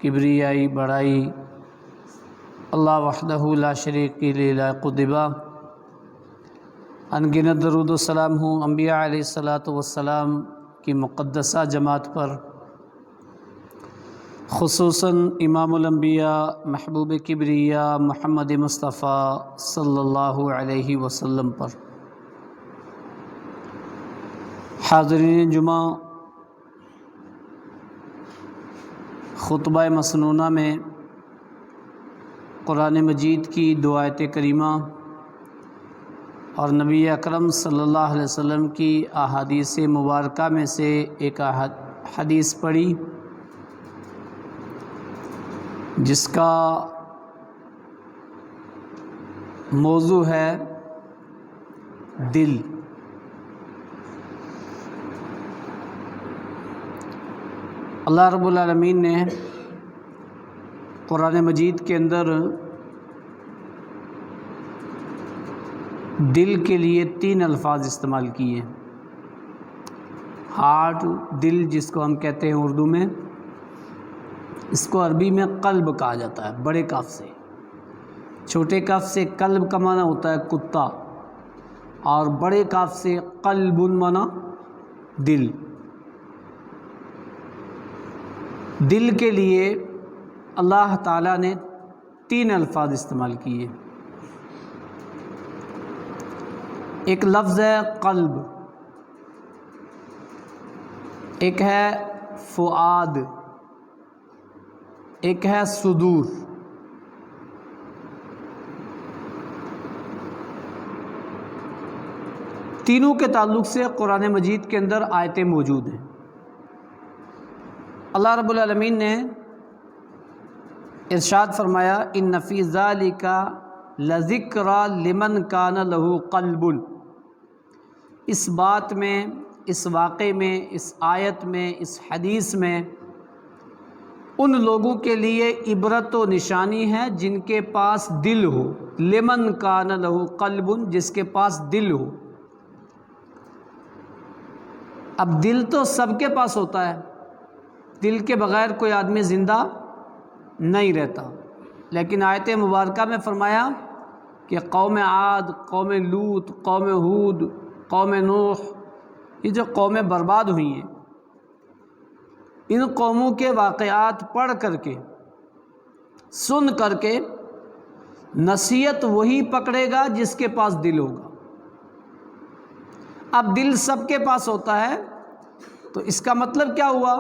کبریائی بڑائی اللہ وحدہ لا شریک لائق الدبا، انگنت درود و سلام ہوں انبیاء علیہ الصلاۃ والسلام کی مقدسہ جماعت پر، خصوصاً امام الانبیاء محبوب کبریا محمد مصطفیٰ صلی اللہ علیہ وسلم پر۔ حاضرین جمعہ، خطبہ مسنونہ میں قرآن مجید کی دو آیت کریمہ اور نبی اکرم صلی اللہ علیہ وسلم کی احادیث مبارکہ میں سے ایک حدیث پڑھی جس کا موضوع ہے دل۔ اللہ رب العالمین نے قرآن مجید کے اندر دل کے لیے 3 الفاظ استعمال کیے۔ ہارٹ، دل جس کو ہم کہتے ہیں اردو میں، اس کو عربی میں قلب کہا جاتا ہے بڑے کاف سے۔ چھوٹے کاف سے قلب کا معنی ہوتا ہے کتا، اور بڑے کاف سے قلب معنی دل۔ دل کے لیے اللہ تعالیٰ نے 3 الفاظ استعمال کیے۔ ایک لفظ ہے قلب، ایک ہے فؤاد، ایک ہے صدور۔ تینوں کے تعلق سے قرآن مجید کے اندر آیتیں موجود ہیں۔ اللہ رب العالمین نے ارشاد فرمایا ان فی ذالک لذکری لمن کان لہ قلب۔ اس بات میں، اس واقعے میں، اس آیت میں، اس حدیث میں ان لوگوں کے لیے عبرت و نشانی ہے جن کے پاس دل ہو۔ لمن کان لہ قلب، جس کے پاس دل ہو۔ اب دل تو سب کے پاس ہوتا ہے، دل کے بغیر کوئی آدمی زندہ نہیں رہتا، لیکن آیت مبارکہ میں فرمایا کہ قوم عاد، قوم لوط، قوم ہود، قوم نوح، یہ جو قومیں برباد ہوئی ہیں، ان قوموں کے واقعات پڑھ کر کے، سن کر کے نصیحت وہی پکڑے گا جس کے پاس دل ہوگا۔ اب دل سب کے پاس ہوتا ہے، تو اس کا مطلب کیا ہوا؟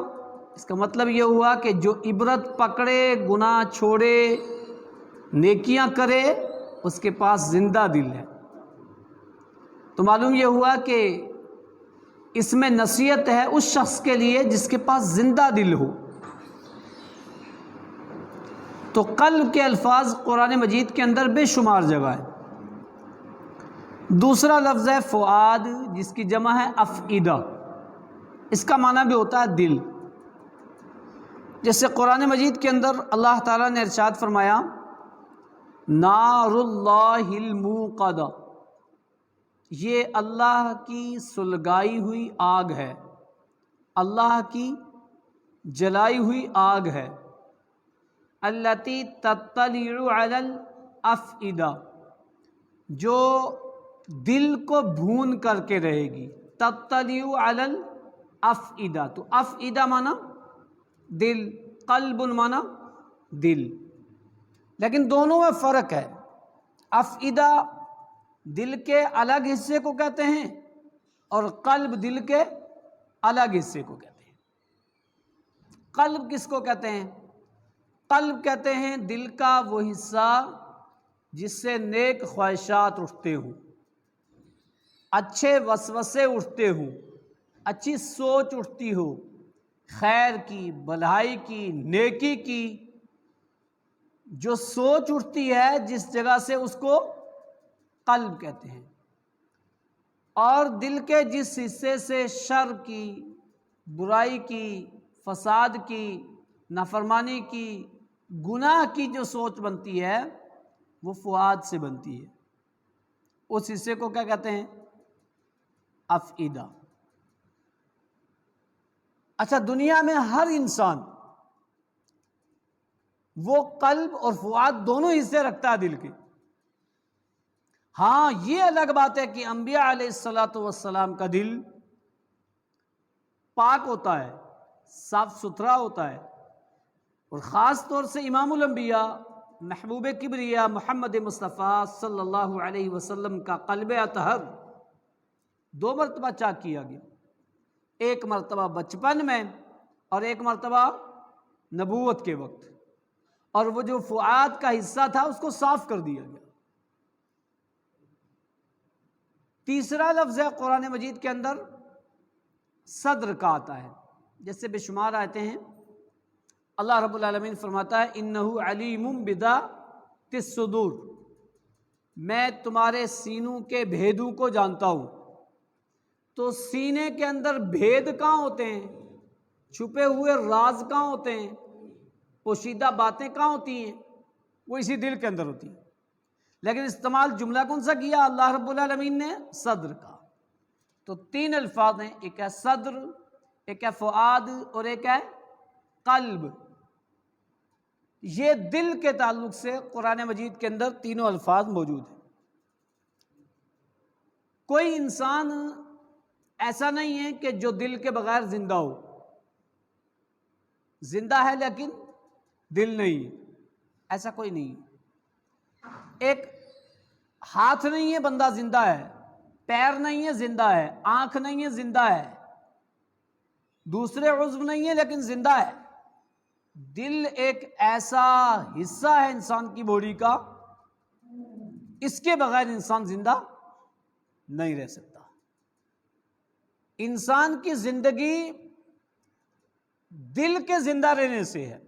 اس کا مطلب یہ ہوا کہ جو عبرت پکڑے، گناہ چھوڑے، نیکیاں کرے، اس کے پاس زندہ دل ہے۔ تو معلوم یہ ہوا کہ اس میں نصیحت ہے اس شخص کے لیے جس کے پاس زندہ دل ہو۔ تو قلب کے الفاظ قرآن مجید کے اندر بے شمار جگہ ہے۔ دوسرا لفظ ہے فؤاد، جس کی جمع ہے افئدہ، اس کا معنی بھی ہوتا ہے دل۔ جیسے قرآن مجید کے اندر اللہ تعالیٰ نے ارشاد فرمایا نار اللہ الموقدہ، یہ اللہ کی سلگائی ہوئی آگ ہے، اللہ کی جلائی ہوئی آگ ہے۔ التی تطلع علی الافئدہ، جو دل کو بھون کر کے رہے گی۔ تطلع علی الافئدہ، تو افئدہ معنی دل، قلب معنی دل، لیکن دونوں میں فرق ہے۔ افئدہ دل کے الگ حصے کو کہتے ہیں، اور قلب دل کے الگ حصے کو کہتے ہیں۔ قلب کس کو کہتے ہیں؟ قلب کہتے ہیں دل کا وہ حصہ جس سے نیک خواہشات اٹھتے ہوں، اچھے وسوسے اٹھتے ہوں، اچھی سوچ اٹھتی ہو، خیر کی، بھلائی کی، نیکی کی جو سوچ اٹھتی ہے، جس جگہ سے اس کو قلب کہتے ہیں۔ اور دل کے جس حصے سے شر کی، برائی کی، فساد کی، نافرمانی کی، گناہ کی جو سوچ بنتی ہے، وہ فؤاد سے بنتی ہے۔ اس حصے کو کیا کہتے ہیں؟ افئدہ۔ اچھا، دنیا میں ہر انسان وہ قلب اور فؤاد دونوں حصے رکھتا ہے دل کے۔ ہاں یہ الگ بات ہے کہ انبیاء علیہ الصلاۃ والسلام کا دل پاک ہوتا ہے، صاف ستھرا ہوتا ہے، اور خاص طور سے امام الانبیاء محبوب کبریا محمد مصطفیٰ صلی اللہ علیہ وسلم کا قلب اطہر 2 مرتبہ چاک کیا گیا، ایک مرتبہ بچپن میں اور ایک مرتبہ نبوت کے وقت، اور وہ جو فؤاد کا حصہ تھا اس کو صاف کر دیا گیا۔ تیسرا لفظ ہے قرآن مجید کے اندر صدر کا آتا ہے، جس سے بے شمار آیتیں ہیں۔ اللہ رب العالمین فرماتا ہے اِنَّهُ عَلِيمٌ بِذَاتِ الصُّدُورِ، میں تمہارے سینوں کے بھیدوں کو جانتا ہوں۔ تو سینے کے اندر بھید کہاں ہوتے ہیں؟ چھپے ہوئے راز کہاں ہوتے ہیں؟ پوشیدہ باتیں کہاں ہوتی ہیں؟ وہ اسی دل کے اندر ہوتی ہیں، لیکن استعمال جملہ کون سا کیا اللہ رب العالمین نے؟ صدر کا۔ تو 3 الفاظ ہیں، ایک ہے صدر، ایک ہے فؤاد، اور ایک ہے قلب۔ یہ دل کے تعلق سے قرآن مجید کے اندر تینوں الفاظ موجود ہیں۔ کوئی انسان ایسا نہیں ہے کہ جو دل کے بغیر زندہ ہو، زندہ ہے لیکن دل نہیں ہے، ایسا کوئی نہیں ہے۔ ایک ہاتھ نہیں ہے بندہ زندہ ہے، پیر نہیں ہے زندہ ہے، آنکھ نہیں ہے زندہ ہے، دوسرے عضو نہیں ہے لیکن زندہ ہے۔ دل ایک ایسا حصہ ہے انسان کی باڈی کا، اس کے بغیر انسان زندہ نہیں رہ سکتا۔ انسان کی زندگی دل کے زندہ رہنے سے ہے،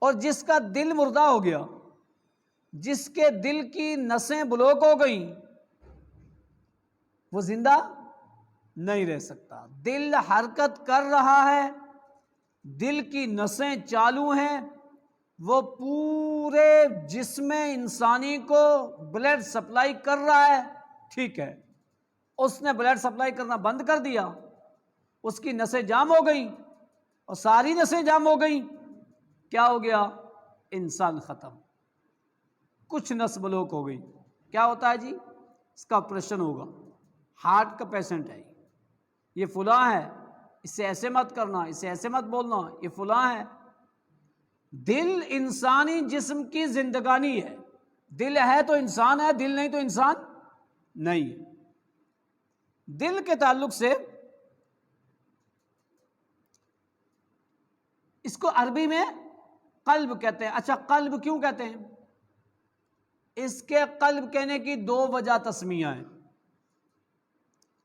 اور جس کا دل مردہ ہو گیا، جس کے دل کی نسیں بلاک ہو گئیں، وہ زندہ نہیں رہ سکتا۔ دل حرکت کر رہا ہے، دل کی نسیں چالو ہیں، وہ پورے جسم انسانی کو بلڈ سپلائی کر رہا ہے، ٹھیک ہے۔ اس نے بلڈ سپلائی کرنا بند کر دیا، اس کی نسیں جام ہو گئیں، اور ساری نسیں جام ہو گئیں، کیا ہو گیا؟ انسان ختم۔ کچھ نس بلوک ہو گئی، کیا ہوتا ہے جی؟ اس کا آپریشن ہوگا، ہارٹ کا پیشنٹ ہے، یہ فلاں ہے، اس سے ایسے مت کرنا، اس سے ایسے مت بولنا، یہ فلاں ہے۔ دل انسانی جسم کی زندگانی ہے، دل ہے تو انسان ہے، دل نہیں تو انسان نہیں ہے۔ دل کے تعلق سے اس کو عربی میں قلب کہتے ہیں۔ اچھا قلب کیوں کہتے ہیں؟ اس کے قلب کہنے کی 2 وجہ تسمیہ ہیں۔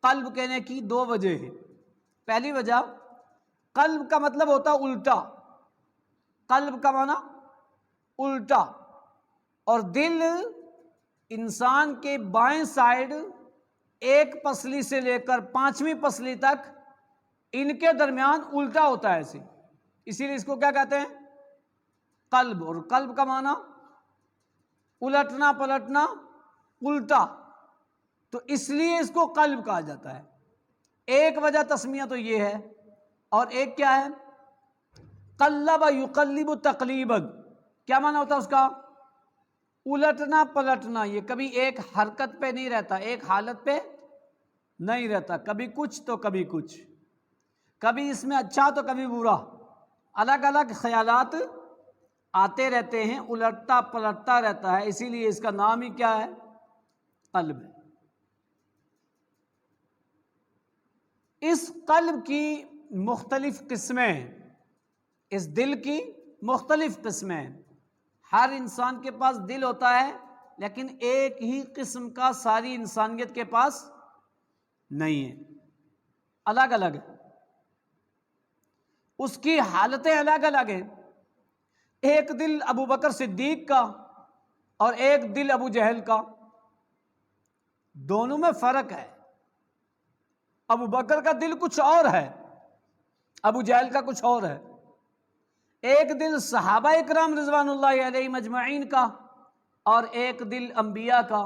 قلب کہنے کی 2 وجہ ہیں۔ پہلی وجہ، قلب کا مطلب ہوتا الٹا، قلب کا معنی الٹا، اور دل انسان کے بائیں سائڈ 1 پسلی سے لے کر 5ویں پسلی تک ان کے درمیان الٹا ہوتا ہے ایسے، اسی لیے اس کو کیا کہتے ہیں؟ قلب۔ اور قلب کا معنی الٹنا پلٹنا، الٹا، تو اس لیے اس کو قلب کہا جاتا ہے۔ ایک وجہ تسمیہ تو یہ ہے، اور ایک کیا ہے؟ قلب یقلب تقلیبا، کیا معنی ہوتا ہے اس کا؟ الٹنا پلٹنا۔ یہ کبھی ایک حرکت پہ نہیں رہتا، ایک حالت پہ نہیں رہتا، کبھی کچھ تو کبھی کچھ، کبھی اس میں اچھا تو کبھی برا، الگ الگ خیالات آتے رہتے ہیں، الٹتا پلٹتا رہتا ہے، اسی لیے اس کا نام ہی کیا ہے؟ قلب ہے۔ اس قلب کی مختلف قسمیں ہیں، اس دل کی مختلف قسمیں ہیں۔ ہر انسان کے پاس دل ہوتا ہے، لیکن ایک ہی قسم کا ساری انسانیت کے پاس نہیں ہے، الگ الگ ہے، اس کی حالتیں الگ الگ ہیں۔ ایک دل ابو بکر صدیق کا اور ایک دل ابو جہل کا، دونوں میں فرق ہے۔ ابو بکر کا دل کچھ اور ہے، ابو جہل کا کچھ اور ہے۔ ایک دل صحابہ اکرام رضوان اللہ علیہم اجمعین کا، اور ایک دل انبیاء کا۔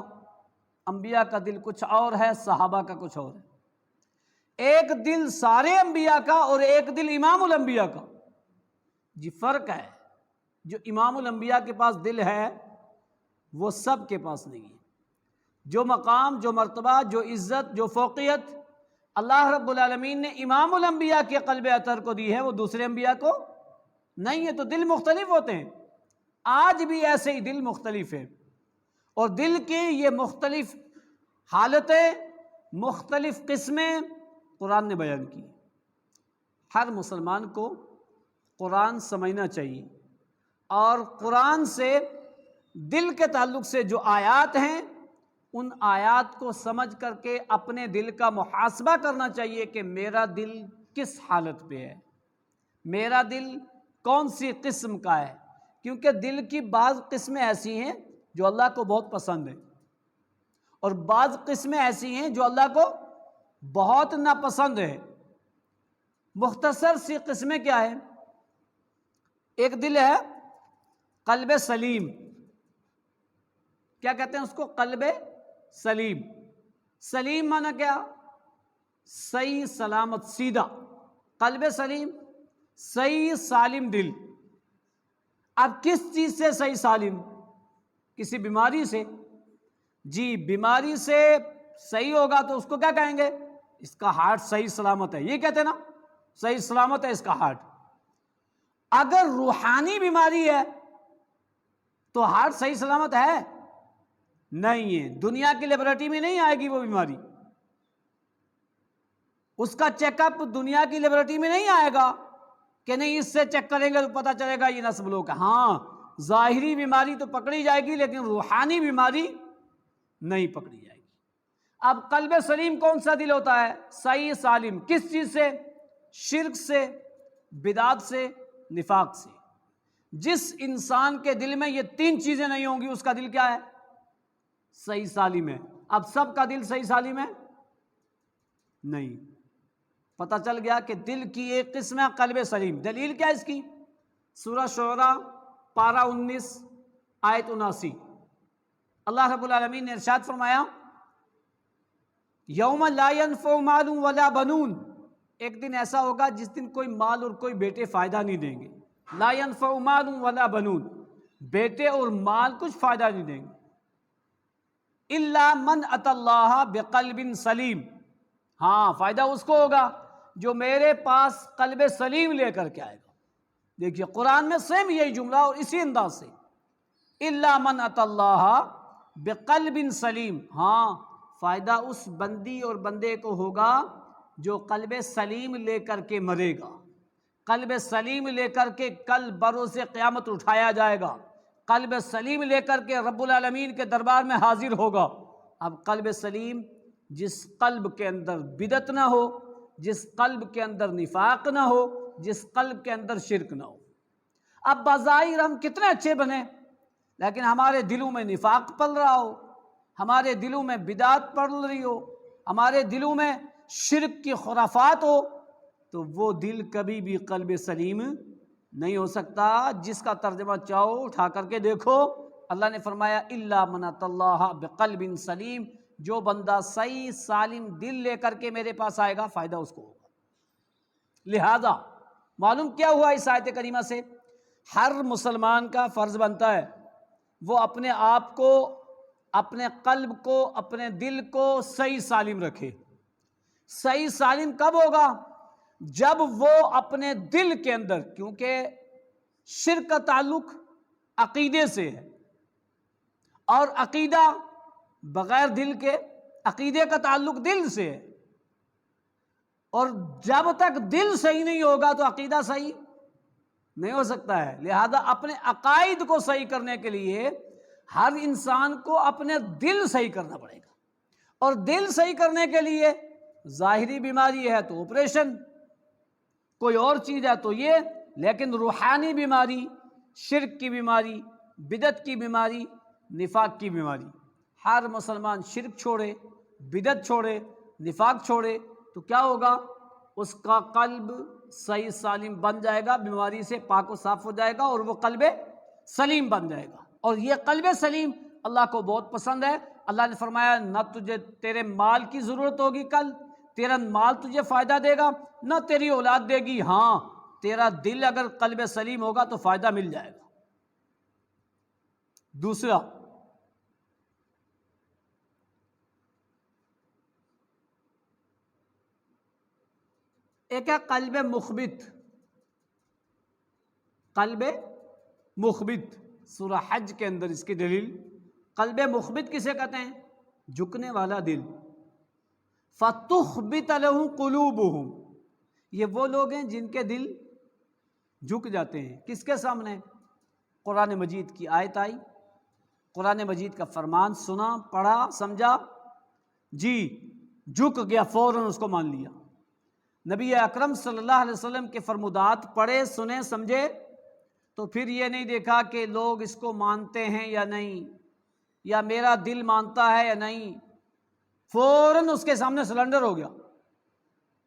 انبیاء کا دل کچھ اور ہے، صحابہ کا کچھ اور ہے۔ ایک دل سارے انبیاء کا اور ایک دل امام الانبیاء کا، جی فرق ہے۔ جو امام الانبیاء کے پاس دل ہے وہ سب کے پاس نہیں ہے۔ جو مقام، جو مرتبہ، جو عزت، جو فوقیت اللہ رب العالمین نے امام الانبیاء کے قلب اطہر کو دی ہے وہ دوسرے انبیاء کو نہیں ہے۔ تو دل مختلف ہوتے ہیں، آج بھی ایسے ہی دل مختلف ہے، اور دل کی یہ مختلف حالتیں، مختلف قسمیں قرآن نے بیان کی۔ ہر مسلمان کو قرآن سمجھنا چاہیے، اور قرآن سے دل کے تعلق سے جو آیات ہیں ان آیات کو سمجھ کر کے اپنے دل کا محاسبہ کرنا چاہیے کہ میرا دل کس حالت پہ ہے، میرا دل کون سی قسم کا ہے، کیونکہ دل کی بعض قسمیں ایسی ہیں جو اللہ کو بہت پسند ہیں، اور بعض قسمیں ایسی ہیں جو اللہ کو بہت ناپسند ہے۔ مختصر سی قسمیں کیا ہیں؟ ایک دل ہے قلب سلیم، کیا کہتے ہیں اس کو؟ قلب سلیم۔ سلیم معنی کیا؟ صحیح، سلامت، سیدھا۔ قلب سلیم، صحیح سالم دل۔ اب کس چیز سے صحیح سالم؟ کسی بیماری سے؟ جی، بیماری سے صحیح ہوگا تو اس کو کیا کہیں گے؟ اس کا ہارٹ صحیح سلامت ہے، یہ کہتے ہیں نا، صحیح سلامت ہے اس کا ہارٹ۔ اگر روحانی بیماری ہے تو ہارٹ صحیح سلامت ہے؟ نہیں ہے، دنیا کی لیبارٹری میں نہیں آئے گی وہ بیماری، اس کا چیک اپ دنیا کی لیبارٹری میں نہیں آئے گا کہ نہیں اس سے چیک کریں گے تو پتہ چلے گا یہ نس بلوک ہے۔ ہاں، ظاہری بیماری تو پکڑی جائے گی لیکن روحانی بیماری نہیں پکڑی جائے گی۔ اب قلب سلیم کون سا دل ہوتا ہے؟ صحیح سالم، کس چیز سے؟ شرک سے، بدعت سے، نفاق سے۔ جس انسان کے دل میں یہ تین چیزیں نہیں ہوں گی اس کا دل کیا ہے؟ صحیح سالم ہے۔ اب سب کا دل صحیح سالم ہے؟ نہیں۔ پتہ چل گیا کہ دل کی ایک قسم ہے قلب سلیم۔ دلیل کیا ہے اس کی؟ سورہ شعراء پارہ 19 آیت 79، اللہ رب العالمین نے ارشاد فرمایا یوم لا ينفع مال ولا بنون، ایک دن ایسا ہوگا جس دن کوئی مال اور کوئی بیٹے فائدہ نہیں دیں گے۔ لا ينفع مال ولا بنون، بیٹے اور مال کچھ فائدہ نہیں دیں گے۔ الا من اتى اللہ بقلب سلیم، ہاں فائدہ اس کو ہوگا جو میرے پاس قلب سلیم لے کر کے آئے گا۔ دیکھیے قرآن میں سیم یہی جملہ اور اسی انداز سے، الا من اتى اللہ بقلب سلیم، ہاں فائدہ اس بندی اور بندے کو ہوگا جو قلب سلیم لے کر کے مرے گا، قلب سلیم لے کر کے کل بروز قیامت اٹھایا جائے گا، قلب سلیم لے کر کے رب العالمین کے دربار میں حاضر ہوگا۔ اب قلب سلیم جس قلب کے اندر بدعت نہ ہو، جس قلب کے اندر نفاق نہ ہو، جس قلب کے اندر شرک نہ ہو۔ اب بظاہر ہم کتنے اچھے بنے لیکن ہمارے دلوں میں نفاق پل رہا ہو، ہمارے دلوں میں بدعت پل رہی ہو، ہمارے دلوں میں شرک کی خرافات ہو، تو وہ دل کبھی بھی قلب سلیم نہیں ہو سکتا۔ جس کا ترجمہ چاہو اٹھا کر کے دیکھو، اللہ نے فرمایا الا من اتى اللہ بقلب سلیم، جو بندہ صحیح سالم دل لے کر کے میرے پاس آئے گا فائدہ اس کو ہوگا۔ لہذا معلوم کیا ہوا اس آیت کریمہ سے؟ ہر مسلمان کا فرض بنتا ہے وہ اپنے آپ کو، اپنے قلب کو، اپنے دل کو صحیح سالم رکھے۔ صحیح سالم کب ہوگا؟ جب وہ اپنے دل کے اندر، کیونکہ شرک کا تعلق عقیدے سے ہے، اور عقیدہ بغیر دل کے، عقیدے کا تعلق دل سے ہے، اور جب تک دل صحیح نہیں ہوگا تو عقیدہ صحیح نہیں ہو سکتا ہے۔ لہذا اپنے عقائد کو صحیح کرنے کے لیے ہر انسان کو اپنے دل صحیح کرنا پڑے گا، اور دل صحیح کرنے کے لیے ظاہری بیماری ہے تو آپریشن، کوئی اور چیز ہے تو یہ، لیکن روحانی بیماری، شرک کی بیماری، بدعت کی بیماری، نفاق کی بیماری، ہر مسلمان شرک چھوڑے، بدعت چھوڑے، نفاق چھوڑے تو کیا ہوگا؟ اس کا قلب صحیح سالم بن جائے گا، بیماری سے پاک و صاف ہو جائے گا، اور وہ قلب سلیم بن جائے گا۔ اور یہ قلب سلیم اللہ کو بہت پسند ہے۔ اللہ نے فرمایا نہ تجھے تیرے مال کی ضرورت ہوگی، کل تیرا مال تجھے فائدہ دے گا، نہ تیری اولاد دے گی، ہاں تیرا دل اگر قلب سلیم ہوگا تو فائدہ مل جائے گا۔ دوسرا، ایک ہے قلب مخبت. قلب مخبت سورہ حج کے اندر اس کی دلیل. قلب مخبت کسے کہتے ہیں؟ جھکنے والا دل. فَتُخْبِتَ لَهُ قُلُوبُهُمْ، یہ وہ لوگ ہیں جن کے دل جھک جاتے ہیں. کس کے سامنے؟ قرآن مجید کی آیت آئی، قرآن مجید کا فرمان سنا، پڑھا، سمجھا، جی جھک گیا، فوراً اس کو مان لیا. نبی اکرم صلی اللہ علیہ وسلم کے فرمودات پڑھے، سنے، سمجھے، تو پھر یہ نہیں دیکھا کہ لوگ اس کو مانتے ہیں یا نہیں، یا میرا دل مانتا ہے یا نہیں، فوراً اس کے سامنے سلنڈر ہو گیا.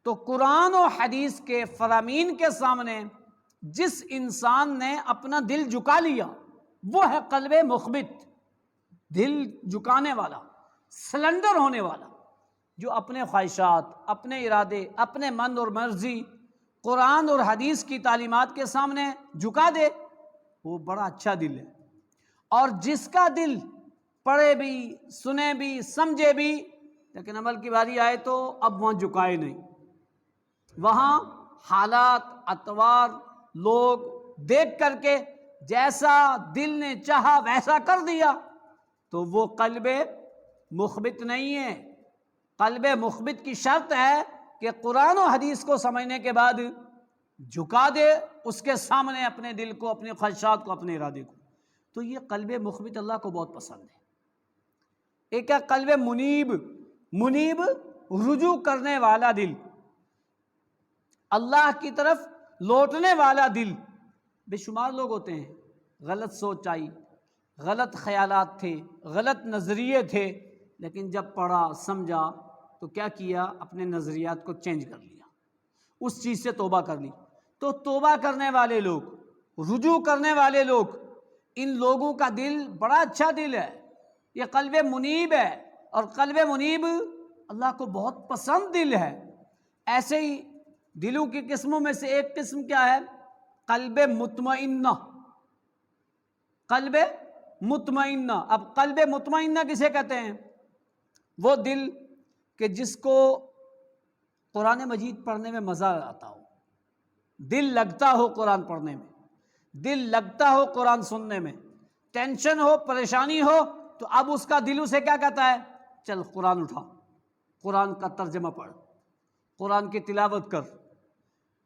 تو قرآن و حدیث کے فرامین کے سامنے جس انسان نے اپنا دل جھکا لیا وہ ہے قلب مخبت، دل جھکانے والا، سلنڈر ہونے والا، جو اپنے خواہشات، اپنے ارادے، اپنے من اور مرضی قرآن اور حدیث کی تعلیمات کے سامنے جھکا دے، وہ بڑا اچھا دل ہے. اور جس کا دل پڑھے بھی، سنے بھی، سمجھے بھی، لیکن عمل کی باری آئے تو اب وہاں جھکائے نہیں، وہاں حالات، اطوار، لوگ دیکھ کر کے جیسا دل نے چاہا ویسا کر دیا، تو وہ قلب مخبت نہیں ہے. قلب مخبت کی شرط ہے کہ قرآن و حدیث کو سمجھنے کے بعد جھکا دے اس کے سامنے اپنے دل کو، اپنے خواہشات کو، اپنے ارادے کو. تو یہ قلب مخبت اللہ کو بہت پسند ہے. ایک ہے قلب منیب. منیب رجوع کرنے والا دل، اللہ کی طرف لوٹنے والا دل. بے شمار لوگ ہوتے ہیں، غلط سوچ آئی، غلط خیالات تھے، غلط نظریے تھے، لیکن جب پڑھا، سمجھا تو کیا کیا؟ اپنے نظریات کو چینج کر لیا، اس چیز سے توبہ کر لی. تو توبہ کرنے والے لوگ، رجوع کرنے والے لوگ، ان لوگوں کا دل بڑا اچھا دل ہے، یہ قلب منیب ہے. اور قلب منیب اللہ کو بہت پسند دل ہے. ایسے ہی دلوں کی قسموں میں سے ایک قسم کیا ہے؟ قلب مطمئنہ. قلب مطمئنہ. اب قلب مطمئنہ کسے کہتے ہیں؟ وہ دل کہ جس کو قرآن مجید پڑھنے میں مزہ آتا ہو، دل لگتا ہو قرآن پڑھنے میں، دل لگتا ہو قرآن سننے میں. ٹینشن ہو، پریشانی ہو، تو اب اس کا دل اسے کیا کہتا ہے؟ چل قرآن اٹھا، قرآن کا ترجمہ پڑھ، قرآن کی تلاوت کر،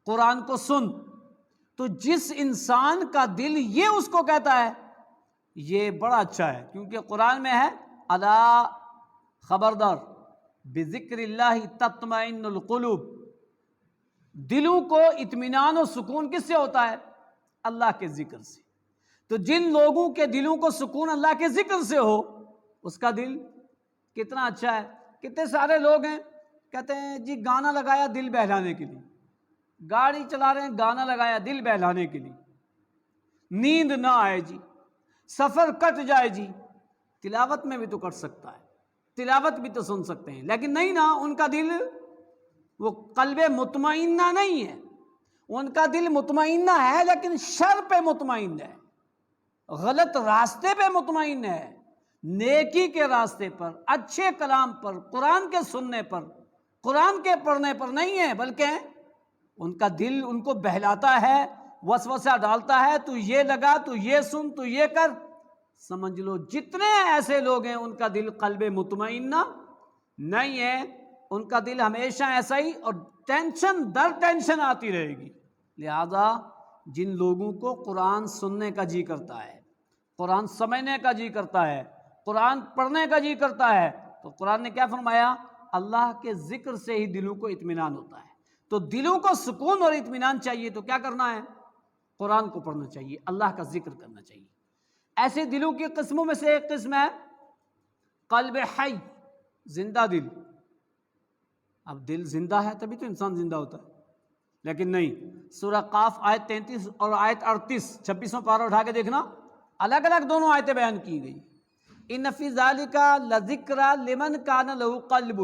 قرآن کو سن. تو جس انسان کا دل یہ اس کو کہتا ہے، یہ بڑا اچھا ہے، کیونکہ قرآن میں ہے الا خبردار بذکر اللہ تطمئن القلوب. دلوں کو اطمینان و سکون کس سے ہوتا ہے؟ اللہ کے ذکر سے. تو جن لوگوں کے دلوں کو سکون اللہ کے ذکر سے ہو، اس کا دل کتنا اچھا ہے. کتنے سارے لوگ ہیں کہتے ہیں جی گانا لگایا دل بہلانے کے لیے، گاڑی چلا رہے ہیں گانا لگایا دل بہلانے کے لیے، نیند نہ آئے جی، سفر کٹ جائے جی. تلاوت میں بھی تو کٹ سکتا ہے، تلاوت بھی تو سن سکتے ہیں، لیکن نہیں نا، ان کا دل وہ قلب مطمئنہ نہیں ہے. ان کا دل مطمئنہ ہے لیکن شر پہ مطمئن ہے، غلط راستے پہ مطمئن ہے. نیکی کے راستے پر، اچھے کلام پر، قرآن کے سننے پر، قرآن کے پڑھنے پر نہیں ہے، بلکہ ان کا دل ان کو بہلاتا ہے، وسوسہ ڈالتا ہے، تو یہ لگا، تو یہ سن، تو یہ کر. سمجھ لو جتنے ایسے لوگ ہیں ان کا دل قلب مطمئنہ نہیں ہے. ان کا دل ہمیشہ ایسا ہی، اور ٹینشن در ٹینشن آتی رہے گی. لہذا جن لوگوں کو قرآن سننے کا جی کرتا ہے، قرآن سمجھنے کا جی کرتا ہے، قرآن پڑھنے کا جی کرتا ہے، تو قرآن نے کیا فرمایا؟ اللہ کے ذکر سے ہی دلوں کو اطمینان ہوتا ہے. تو دلوں کو سکون اور اطمینان چاہیے تو کیا کرنا ہے؟ قرآن کو پڑھنا چاہیے، اللہ کا ذکر کرنا چاہیے. ایسے دلوں کی قسموں میں سے ایک قسم ہے قلب حی، زندہ دل. اب دل زندہ ہے تبھی تو انسان زندہ ہوتا ہے، لیکن نہیں. سورہ قاف آیت 33 اور آیت 38، 26واں پارہ اٹھا کے دیکھنا، الگ الگ دونوں آیتیں بیان کی گئی. ان فی ذالک لذکری لمن کان لہ قلب.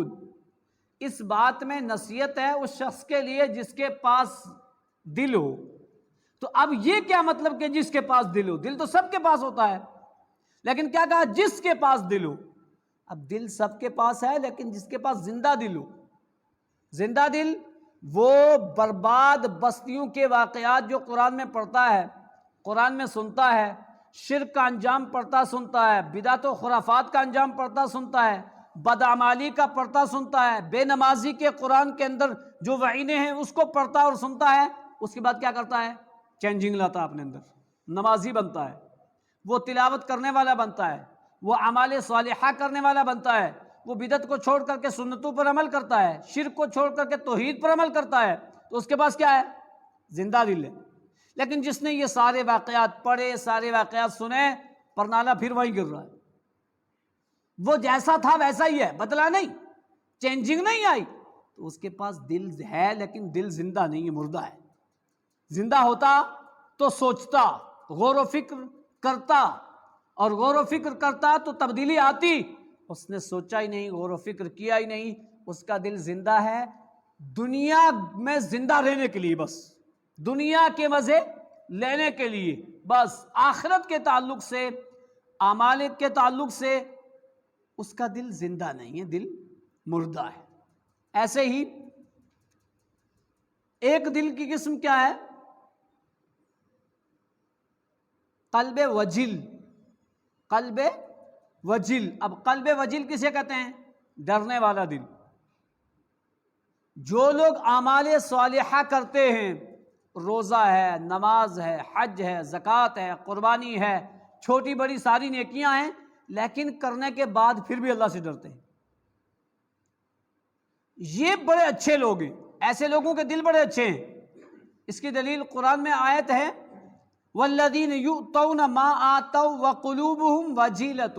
اس بات میں نصیحت ہے اس شخص کے لیے جس کے پاس دل ہو. تو اب یہ کیا مطلب کہ جس کے پاس دل ہو؟ دل تو سب کے پاس ہوتا ہے. لیکن کیا کہا؟ جس کے پاس دل ہو. اب دل سب کے پاس ہے، لیکن جس کے پاس زندہ دل ہو. زندہ دل وہ برباد بستیوں کے واقعات جو قرآن میں پڑھتا ہے، قرآن میں سنتا ہے، شرک کا انجام پڑھتا سنتا ہے، بدعت و خرافات کا انجام پڑھتا سنتا ہے، بدعمالی کا پڑھتا سنتا ہے، بے نمازی کے قرآن کے اندر جو وعیدیں ہیں اس کو پڑھتا اور سنتا ہے. اس کے بعد کیا کرتا ہے؟ چینجنگ لاتا ہے اپنے اندر، نمازی بنتا ہے، وہ تلاوت کرنے والا بنتا ہے، وہ اعمال صالحہ کرنے والا بنتا ہے، وہ بدعت کو چھوڑ کر کے سنتوں پر عمل کرتا ہے، شرک کو چھوڑ کر کے توحید پر عمل کرتا ہے. تو اس کے پاس کیا ہے؟ زندہ دل ہے. لیکن جس نے یہ سارے واقعات پڑھے، سارے واقعات سنے، پرنالہ پھر وہیں گر رہا ہے. وہ جیسا تھا ویسا ہی ہے، بدلا نہیں، چینجنگ نہیں آئی. تو اس کے پاس دل ہے، لیکن دل زندہ نہیں ہے، مردہ ہے. زندہ ہوتا تو سوچتا، غور و فکر کرتا، اور غور و فکر کرتا تو تبدیلی آتی. اس نے سوچا ہی نہیں، غور و فکر کیا ہی نہیں. اس کا دل زندہ ہے دنیا میں زندہ رہنے کے لیے، بس دنیا کے مزے لینے کے لیے بس. آخرت کے تعلق سے، اعمال کے تعلق سے اس کا دل زندہ نہیں ہے، دل مردہ ہے. ایسے ہی ایک دل کی قسم کیا ہے؟ قلب وجل. قلب وجل. اب قلب وجل کسے کہتے ہیں؟ ڈرنے والا دل. جو لوگ اعمال صالحہ کرتے ہیں، روزہ ہے، نماز ہے، حج ہے، زکوٰۃ ہے، قربانی ہے، چھوٹی بڑی ساری نیکیاں ہیں، لیکن کرنے کے بعد پھر بھی اللہ سے ڈرتے ہیں، یہ بڑے اچھے لوگ ہیں. ایسے لوگوں کے دل بڑے اچھے ہیں. اس کی دلیل قرآن میں آیت ہے والذین یؤتون ما آتوا وقلوبہم وجیلۃ.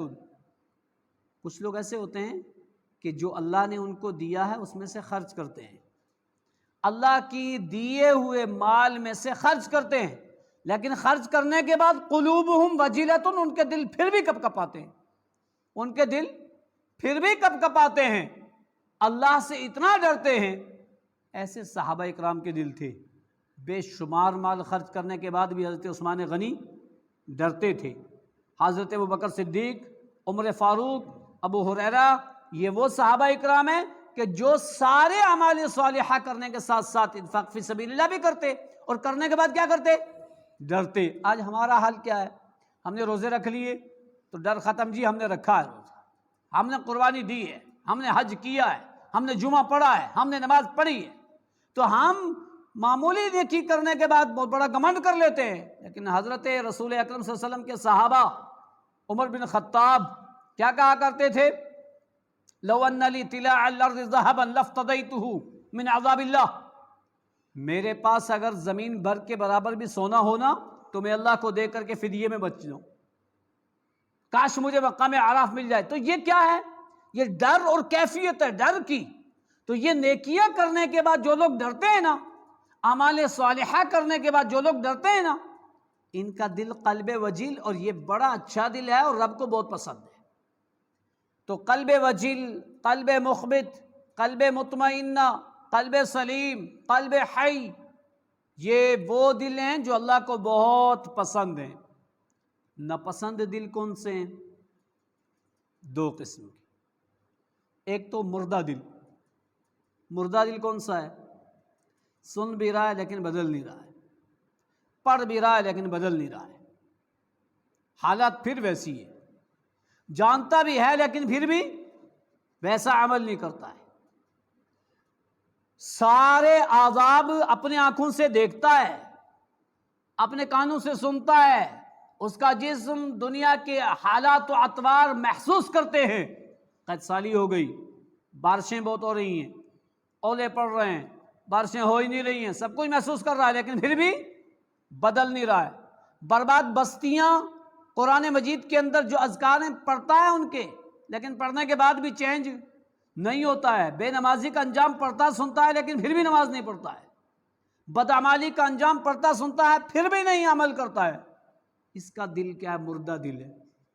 کچھ لوگ ایسے ہوتے ہیں کہ جو اللہ نے ان کو دیا ہے اس میں سے خرچ کرتے ہیں، اللہ کی دیے ہوئے مال میں سے خرچ کرتے ہیں، لیکن خرچ کرنے کے بعد قلوبہم وجیلۃ، ان کے دل پھر بھی کپ کپاتے ہیں. ان کے دل پھر بھی کپ کپاتے ہیں، اللہ سے اتنا ڈرتے ہیں. ایسے صحابہ اکرام کے دل تھے. بے شمار مال خرچ کرنے کے بعد بھی حضرت عثمان غنی ڈرتے تھے. حضرت ابوبکر صدیق، عمر فاروق، ابو ہریرہ، یہ وہ صحابہ اکرام ہیں کہ جو سارے اعمال صالحہ کرنے کے ساتھ ساتھ انفاق فی سبیل اللہ بھی کرتے، اور کرنے کے بعد کیا کرتے؟ ڈرتے. آج ہمارا حال کیا ہے؟ ہم نے روزے رکھ لیے تو ڈر ختم، جی ہم نے رکھا ہے روزہ، ہم نے قربانی دی ہے، ہم نے حج کیا ہے، ہم نے جمعہ پڑھا ہے، ہم نے نماز پڑھی ہے، تو ہم معمولی نیکی کرنے کے بعد بہت بڑا گھمنڈ کر لیتے ہیں. لیکن حضرت رسول اکرم صلی اللہ علیہ وسلم کے صحابہ، عمر بن خطاب کیا کہا کرتے تھے؟ لو ان لی طلاع الارض ذهبا لافتدیتہ من عذاب اللہ. میرے پاس اگر زمین بھر کے برابر بھی سونا ہونا تو میں اللہ کو دے کر کے فدیے میں بچ جاؤں، کاش مجھے مقام عراف مل جائے. تو یہ کیا ہے؟ یہ ڈر اور کیفیت ہے ڈر کی. تو یہ نیکیاں کرنے کے بعد جو لوگ ڈرتے ہیں نا، اعمال صالحہ کرنے کے بعد جو لوگ ڈرتے ہیں نا، ان کا دل قلب وجیل، اور یہ بڑا اچھا دل ہے اور رب کو بہت پسند ہے. تو قلب وجیل، قلب مخبت، قلب مطمئنہ، قلب سلیم، قلب حی، یہ وہ دل ہیں جو اللہ کو بہت پسند ہیں. ناپسند دل کون سے ہیں؟ دو قسم کے. ایک تو مردہ دل. مردہ دل کون سا ہے؟ سن بھی رہا ہے لیکن بدل نہیں رہا ہے، پڑھ بھی رہا ہے لیکن بدل نہیں رہا ہے، حالات پھر ویسی ہے، جانتا بھی ہے لیکن پھر بھی ویسا عمل نہیں کرتا ہے. سارے عذاب اپنے آنکھوں سے دیکھتا ہے، اپنے کانوں سے سنتا ہے، اس کا جسم دنیا کے حالات و اطوار محسوس کرتے ہیں. قحط سالی ہو گئی، بارشیں بہت ہو رہی ہیں، اولے پڑ رہے ہیں، بارشیں ہو ہی نہیں رہی ہیں، سب کچھ محسوس کر رہا ہے لیکن پھر بھی بدل نہیں رہا ہے. برباد بستیاں قرآن مجید کے اندر جو اذکار ہیں پڑھتا ہے ان کے، لیکن پڑھنے کے بعد بھی چینج نہیں ہوتا ہے. بے نمازی کا انجام پڑھتا سنتا ہے لیکن پھر بھی نماز نہیں پڑھتا ہے. بدعمالی کا انجام پڑھتا سنتا ہے پھر بھی نہیں عمل کرتا ہے. اس کا دل کیا ہے؟ مردہ دل ہے.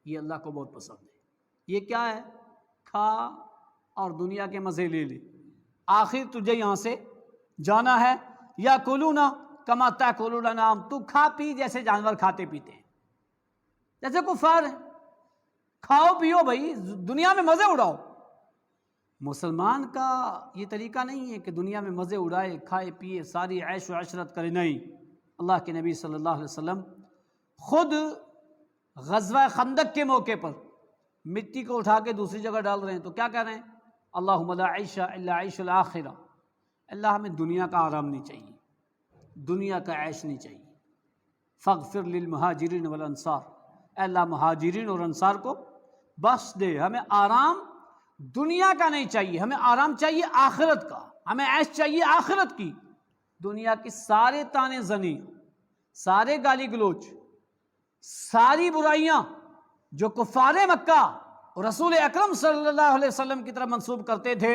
یہ اللہ کو بہت پسند ہے. یہ کیا ہے؟ کھا اور دنیا کے مزے لے لے، آخر تجھے یہاں سے جانا ہے. یا کلونا کما تاکلون الانعام، تو کھا پی جیسے جانور کھاتے پیتے ہیں، جیسے کفار ہیں. کھاؤ پیو بھائی، دنیا میں مزے اڑاؤ۔ مسلمان کا یہ طریقہ نہیں ہے کہ دنیا میں مزے اڑائے، کھائے پیے، ساری عیش و عشرت کرے، نہیں۔ اللہ کے نبی صلی اللہ علیہ وسلم خود غزوہ خندق کے موقع پر مٹی کو اٹھا کے دوسری جگہ ڈال رہے ہیں تو کیا کہہ رہے ہیں؟ اللہم لا عیش الا عیش الآخرہ، اللہ ہمیں دنیا کا آرام نہیں چاہیے، دنیا کا عیش نہیں چاہیے۔ فاغفر للمہاجرین والانصار، اے اللہ مہاجرین اور انصار کو بخش دے، ہمیں آرام دنیا کا نہیں چاہیے، ہمیں آرام چاہیے آخرت کا، ہمیں عیش چاہیے آخرت کی۔ دنیا کی سارے تانے زنی، سارے گالی گلوچ، ساری برائیاں جو کفار مکہ اور رسول اکرم صلی اللہ علیہ وسلم کی طرف منسوب کرتے تھے،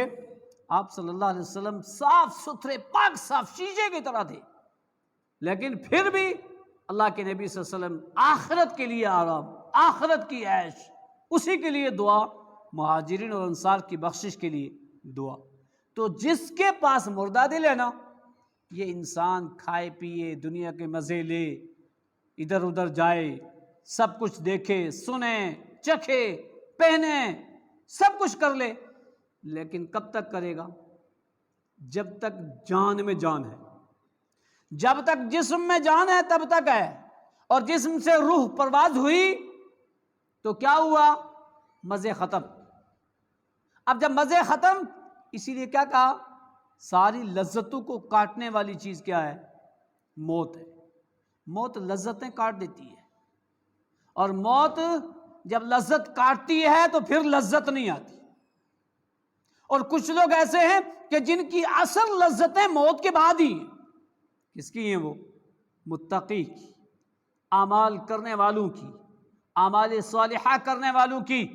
آپ صلی اللہ علیہ وسلم صاف ستھرے پاک صاف شیشے کی طرح تھے، لیکن پھر بھی اللہ کے نبی صلی اللہ علیہ وسلم آخرت کے لیے آرام، آخرت کی عیش، اسی کے لیے دعا، مہاجرین اور انصار کی بخشش کے لیے دعا۔ تو جس کے پاس مردہ دل ہے نا، یہ انسان کھائے پیے، دنیا کے مزے لے، ادھر ادھر جائے، سب کچھ دیکھے، سنے، چکھے، پہنے، سب کچھ کر لے، لیکن کب تک کرے گا؟ جب تک جان میں جان ہے، جب تک جسم میں جان ہے تب تک ہے، اور جسم سے روح پرواز ہوئی تو کیا ہوا؟ مزے ختم۔ اب جب مزے ختم، اسی لیے کیا کہا؟ ساری لذتوں کو کاٹنے والی چیز کیا ہے؟ موت ہے۔ موت لذتیں کاٹ دیتی ہے، اور موت جب لذت کاٹتی ہے تو پھر لذت نہیں آتی۔ اور کچھ لوگ ایسے ہیں کہ جن کی اصل لذتیں موت کے بعد ہی ہیں۔ کس کی ہیں وہ؟ متقی کی، اعمال کرنے والوں کی، اعمال صالحہ کرنے والوں کی۔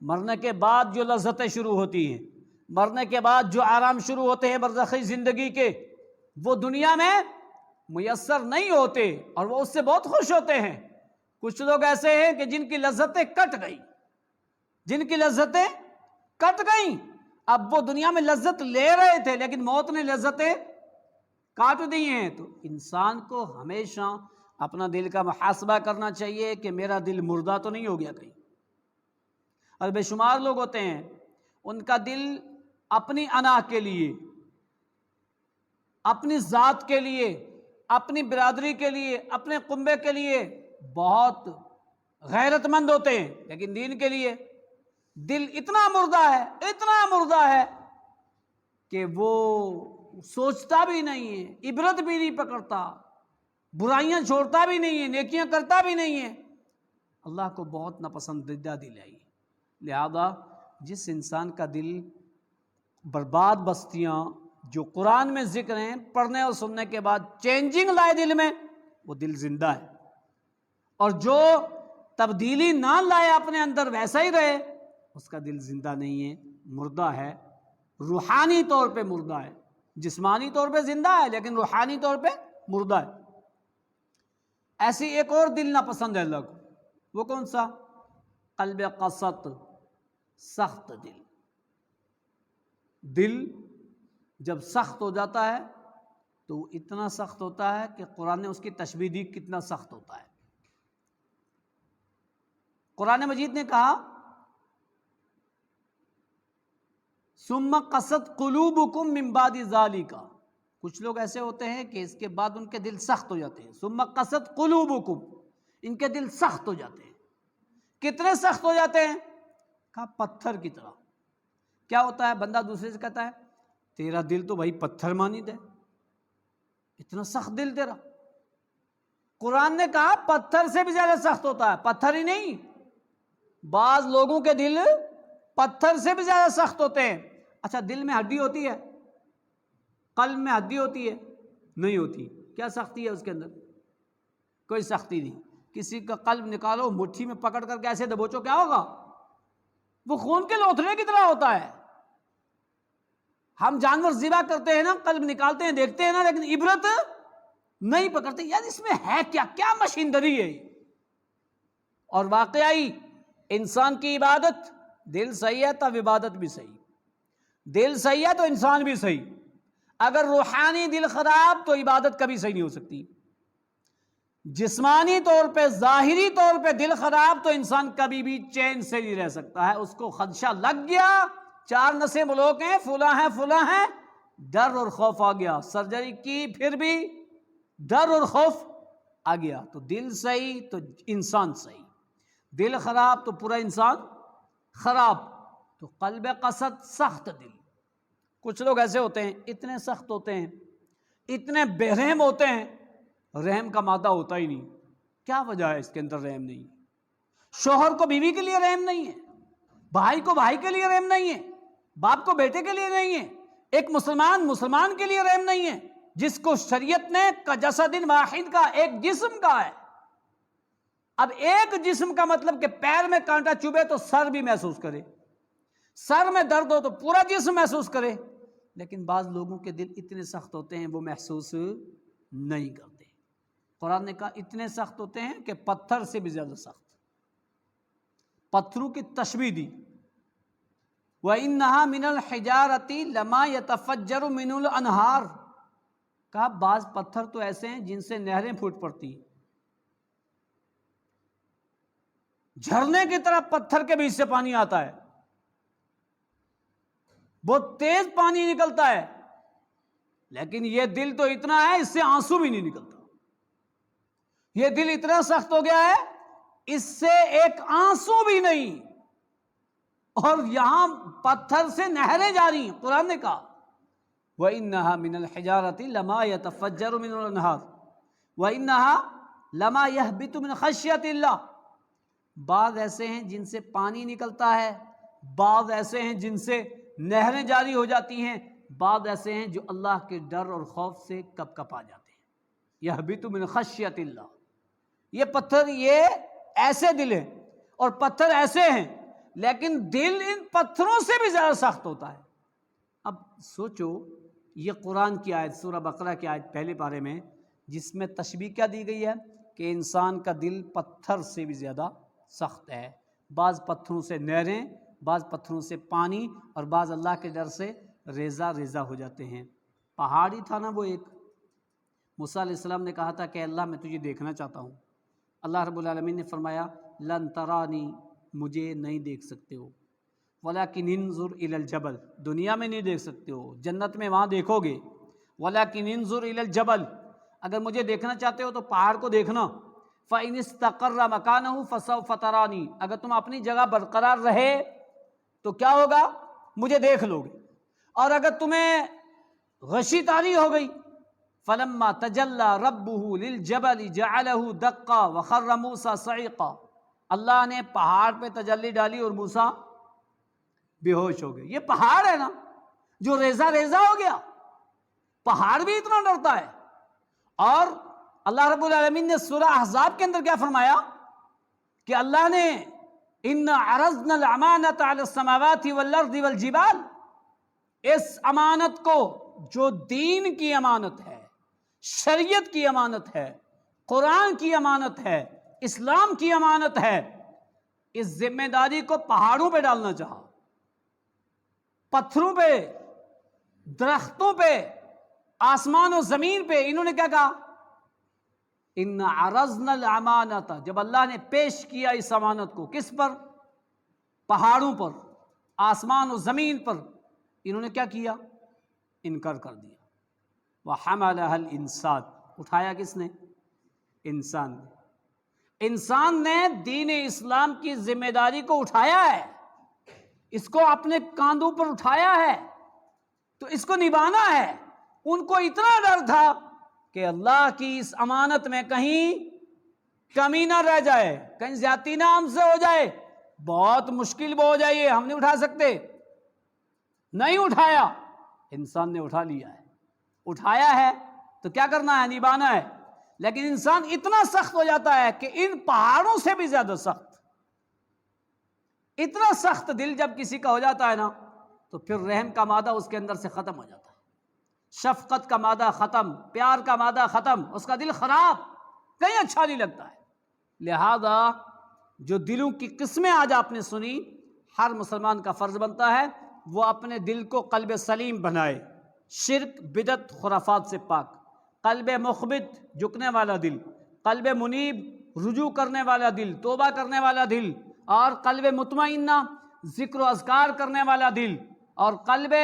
مرنے کے بعد جو لذتیں شروع ہوتی ہیں، مرنے کے بعد جو آرام شروع ہوتے ہیں برزخی زندگی کے، وہ دنیا میں میسر نہیں ہوتے، اور وہ اس سے بہت خوش ہوتے ہیں۔ کچھ لوگ ایسے ہیں کہ جن کی لذتیں کٹ گئی، جن کی لذتیں کٹ گئیں، اب وہ دنیا میں لذت لے رہے تھے لیکن موت نے لذتیں کاٹ دی ہیں۔ تو انسان کو ہمیشہ اپنا دل کا محاسبہ کرنا چاہیے کہ میرا دل مردہ تو نہیں ہو گیا کہیں۔ اور بے شمار لوگ ہوتے ہیں ان کا دل اپنی انا کے لیے، اپنی ذات کے لیے، اپنی برادری کے لیے، اپنے کنبے کے لیے بہت غیرت مند ہوتے ہیں، لیکن دین کے لیے دل اتنا مردہ ہے، اتنا مردہ ہے کہ وہ سوچتا بھی نہیں ہے، عبرت بھی نہیں پکڑتا، برائیاں چھوڑتا بھی نہیں ہے، نیکیاں کرتا بھی نہیں ہے۔ اللہ کو بہت ناپسندیدہ دل ہے۔ لہذا جس انسان کا دل برباد بستیاں جو قرآن میں ذکر ہیں، پڑھنے اور سننے کے بعد چینجنگ لائے دل میں، وہ دل زندہ ہے، اور جو تبدیلی نہ لائے اپنے اندر ویسا ہی رہے، اس کا دل زندہ نہیں ہے، مردہ ہے، روحانی طور پہ مردہ ہے۔ جسمانی طور پہ زندہ ہے لیکن روحانی طور پہ مردہ ہے۔ ایسی ایک اور دل ناپسند ہے اللہ کو، وہ کون سا؟ قلب قسط، سخت دل۔ دل جب سخت ہو جاتا ہے تو وہ اتنا سخت ہوتا ہے کہ قرآن نے اس کی تشبیہ دی کتنا سخت ہوتا ہے۔ قرآن مجید نے کہا ثم قست قلوبکم من بعد ذالک، کچھ لوگ ایسے ہوتے ہیں کہ اس کے بعد ان کے دل سخت ہو جاتے ہیں۔ ثم قست قلوبکم، ان کے دل سخت ہو جاتے ہیں۔ کتنے سخت ہو جاتے ہیں؟ کہا پتھر کی طرح۔ کیا ہوتا ہے؟ بندہ دوسرے سے کہتا ہے تیرا دل تو بھائی پتھر مانند ہے، اتنا سخت دل تیرا۔ قرآن نے کہا پتھر سے بھی زیادہ سخت ہوتا ہے، پتھر ہی نہیں، بعض لوگوں کے دل پتھر سے بھی زیادہ سخت ہوتے ہیں۔ اچھا دل میں ہڈی ہوتی ہے؟ قلب میں ہڈی ہوتی ہے؟ نہیں ہوتی۔ کیا سختی ہے اس کے اندر؟ کوئی سختی نہیں۔ کسی کا قلب نکالو، مٹھی میں پکڑ کر کے ایسے دبوچو، کیا ہوگا؟ وہ خون کے لوتھڑے کی طرح ہوتا ہے۔ ہم جانور ذبح کرتے ہیں نا، قلب نکالتے ہیں، دیکھتے ہیں نا، لیکن عبرت نہیں پکڑتے، یار اس میں ہے کیا، کیا مشینری ہے۔ اور واقعی انسان کی عبادت، دل صحیح ہے تب عبادت بھی صحیح، دل صحیح ہے تو انسان بھی صحیح۔ اگر روحانی دل خراب تو عبادت کبھی صحیح نہیں ہو سکتی۔ جسمانی طور پہ، ظاہری طور پہ دل خراب تو انسان کبھی بھی چین سے نہیں رہ سکتا ہے. اس کو خدشہ لگ گیا، 4 نسیں بلاک ہیں، فلاں ہیں، ڈر اور خوف آ گیا. سرجری کی پھر بھی ڈر اور خوف آ گیا. تو دل صحیح تو انسان صحیح، دل خراب تو پورا انسان خراب. تو قلب قصد سخت دل. کچھ لوگ ایسے ہوتے ہیں، اتنے سخت ہوتے ہیں، اتنے بے رحم ہوتے ہیں، رحم کا مادہ ہوتا ہی نہیں. کیا وجہ ہے اس کے اندر رحم نہیں؟ شوہر کو بیوی کے لیے رحم نہیں ہے، بھائی کو بھائی کے لیے رحم نہیں ہے، باپ کو بیٹے کے لیے نہیں ہے، ایک مسلمان کے لیے رحم نہیں ہے، جس کو شریعت نے کجسد واحد کا، ایک جسم کا ہے. اب ایک جسم کا مطلب کہ پیر میں کانٹا چبھے تو سر بھی محسوس کرے، سر میں درد ہو تو پورا جسم محسوس کرے. لیکن بعض لوگوں کے دل اتنے سخت ہوتے ہیں وہ محسوس نہیں کرتے. قرآن نے کہا اتنے سخت ہوتے ہیں کہ پتھر سے بھی زیادہ سخت. پتھروں کی تشبیہ دی. وَإِنَّهَا مِنَ الْحِجَارَةِ لَمَا يَتَفَجَّرُ مِنُ الْأَنْهَارُ. کہا بعض پتھر تو ایسے ہیں جن سے نہریں پھوٹ پڑتی ہیں. جھرنے کی طرح پتھر کے بیچ سے پانی آتا ہے، بہت تیز پانی نکلتا ہے، لیکن یہ دل تو اتنا ہے اس سے آنسو بھی نہیں نکلتا. یہ دل اتنا سخت ہو گیا ہے اس سے ایک آنسو بھی نہیں. اور یہاں پتھر سے نہریں جاری ہیں. قرآن نے کہا وَإِنَّهَا مِنَ الْحِجَارَةِ لَمَا يَتَفَجَّرُ مِنُ الْأَنْهَارُ وَإِنَّهَا لَمَا يَهْبِطُ مِنْ خَشْيَةِ اللَّهِ. بعض ایسے ہیں جن سے پانی نکلتا ہے، بعض ایسے ہیں جن سے نہریں جاری ہو جاتی ہیں، بعض ایسے ہیں جو اللہ کے ڈر اور خوف سے کپ کپا جاتے ہیں. يَهْبِطُ مِنْ خَشْيَةِ اللَّهِ. یہ پتھر، یہ ایسے دل ہیں اور پتھر ایسے ہیں، لیکن دل ان پتھروں سے بھی زیادہ سخت ہوتا ہے. اب سوچو، یہ قرآن کی آیت، سورہ بقرہ کی آیت پہلے پارے میں، جس میں تشبیہ کیا دی گئی ہے کہ انسان کا دل پتھر سے بھی زیادہ سخت ہے. بعض پتھروں سے نہریں، بعض پتھروں سے پانی، اور بعض اللہ کے ڈر سے ریزہ ریزہ ہو جاتے ہیں. پہاڑی تھا نا وہ ایک، موسیٰ علیہ السلام نے کہا تھا کہ اللہ میں تجھے دیکھنا چاہتا ہوں. اللہ رب العالمین نے فرمایا لن ترانی، مجھے نہیں دیکھ سکتے ہو، ولیکن انظر الی الجبل، دنیا میں نہیں دیکھ سکتے ہو، جنت میں وہاں دیکھو گے. ولیکن انظر الی الجبل، اگر مجھے دیکھنا چاہتے ہو تو پہاڑ کو دیکھنا. فإن استقر مکانہ فسوف ترانی، اگر تم اپنی جگہ برقرار رہے تو کیا ہوگا؟ مجھے دیکھ لو گے. اور اگر تمہیں غشی طاری ہو گئی، فلما تجلی ربہ للجبل جعلہ دقا وخر موسیٰ صعقا، اللہ نے پہاڑ پہ تجلی ڈالی اور موسیٰ بے ہوش ہو گئے. یہ پہاڑ ہے نا جو ریزہ ریزہ ہو گیا، پہاڑ بھی اتنا ڈرتا ہے. اور اللہ رب العالمین نے سورہ احزاب کے اندر کیا فرمایا کہ اللہ نے اِنَّا عَرَضْنَا الْأَمَانَةَ عَلَى السَّمَاوَاتِ وَالْأَرْضِ وَالْجِبَالِ، اس امانت کو جو دین کی امانت ہے، شریعت کی امانت ہے، قرآن کی امانت ہے، اسلام کی امانت ہے، اس ذمہ داری کو پہاڑوں پہ ڈالنا چاہا، پتھروں پہ، درختوں پہ، آسمان و زمین پہ. انہوں نے کیا کہا؟ اِنَّا عَرَضْنَا الْأَمَانَةَ، جب اللہ نے پیش کیا اس امانت کو کس پر؟ پہاڑوں پر، آسمان و زمین پر، انہوں نے کیا کیا؟ انکار کر دیا. وَحَمَلَهَا الْإِنسَانُ، اٹھایا کس نے؟ انسان نے. انسان نے دین اسلام کی ذمہ داری کو اٹھایا ہے، اس کو اپنے کاندھوں پر اٹھایا ہے، تو اس کو نبھانا ہے. ان کو اتنا ڈر تھا کہ اللہ کی اس امانت میں کہیں کمی نہ رہ جائے، کہیں زیادتی نہ ہم سے ہو جائے، بہت مشکل ہو جائے، ہم نہیں اٹھا سکتے. نہیں اٹھایا، انسان نے اٹھا لیا ہے. اٹھایا ہے تو کیا کرنا ہے؟ نبھانا ہے. لیکن انسان اتنا سخت ہو جاتا ہے کہ ان پہاڑوں سے بھی زیادہ سخت. اتنا سخت دل جب کسی کا ہو جاتا ہے نا تو پھر رحم کا مادہ اس کے اندر سے ختم ہو جاتا ہے، شفقت کا مادہ ختم، پیار کا مادہ ختم، اس کا دل خراب، کہیں اچھا نہیں لگتا ہے. لہذا جو دلوں کی قسمیں آج آپ نے سنی، ہر مسلمان کا فرض بنتا ہے وہ اپنے دل کو قلب سلیم بنائے، شرک، بدعت، خرافات سے پاک، قلب مخبت، جھکنے والا دل، قلب منیب رجوع کرنے والا دل، توبہ کرنے والا دل، اور قلب مطمئنہ ذکر و اذکار کرنے والا دل، اور قلب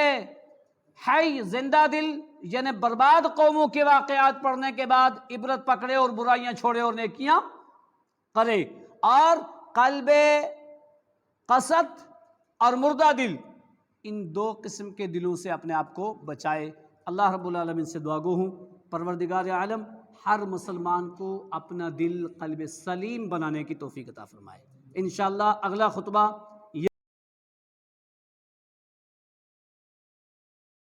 حی زندہ دل یعنی برباد قوموں کے واقعات پڑھنے کے بعد عبرت پکڑے اور برائیاں چھوڑے اور نیکیاں کرے، اور قلب قسط اور مردہ دل، ان دو قسم کے دلوں سے اپنے آپ کو بچائے۔ اللہ رب العالمین سے دعا گو ہوں پروردگار عالم ہر مسلمان کو اپنا دل قلب سلیم بنانے کی توفیق عطا فرمائے۔ انشاءاللہ اگلا خطبہ